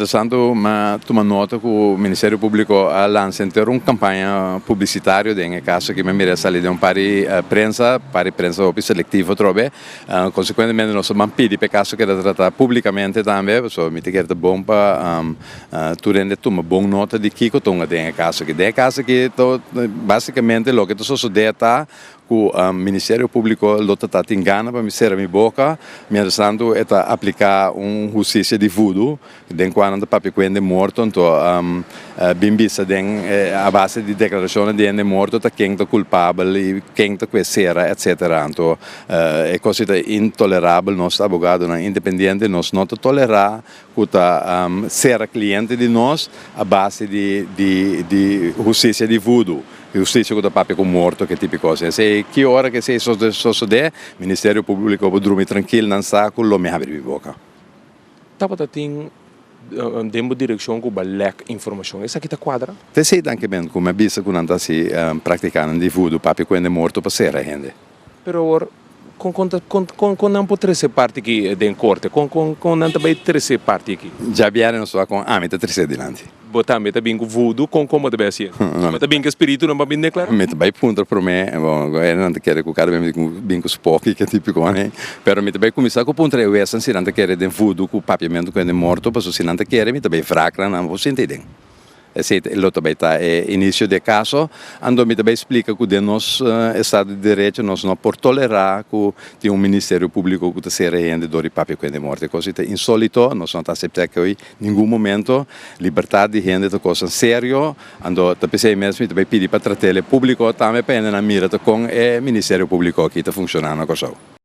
interessante, ma toma nota che il Ministero Pubblico ha lanciato una campagna pubblicitaria nel caso che mi mira salire un pari prensa selettivo trobe, conseguentemente non sono pidi per caso che era trattata pubblicamente tambe, so mi chiede bomba tu rende tu una buona nota di chi cotonga nel caso che basicamente lo che tu so detta il Ministero Pubblico lo tratta in Ghana per mi sera mi bocca mi interessando è applicare un giustizia di voodoo den quando papi quando è morto bimbisa a base di dichiarazione di è morto da chi è colpabile chi è questa sera eccetera è così intollerabile nostro avvocato indipendente non tollerare che sera cliente di noi a base di giustizia di voodoo giustizia con papi con morto che tipi cose se chi ora che sei il Ministero Pubblico può dormire tranquillo non sa quello mi apre la bocca Tapata tem demo direzione con lek informazione essa che ta quadra te sei anche ben come avviso con andare si praticando di voodoo papi quando è morto per sera gente però ora con non potrei se parti che den corte con non bai tre se parti qui già viene non so con mette tre sei dinanzi botar meta bingo voodoo com como deve ser meta bingo espírito não vai declarar meta vai punto per me non quero que cara bingo spoki che tipico né però meta vai começar com punto é essa se não quero den voodoo com papiamento quando é morto para se não quero meta vai fracra não vou sentir den lo tabeta início de caso ando mi também explica que de nós estado de direito nós não por tolerar que tem um Ministério Público que se rende do papi quando é morto coisa é insólito nós não aceitar que em nenhum momento liberdade de rende é coisa sério ando também mesmo também pedir para tratar o público também para na mira com o Ministério Público que está funcionando coisa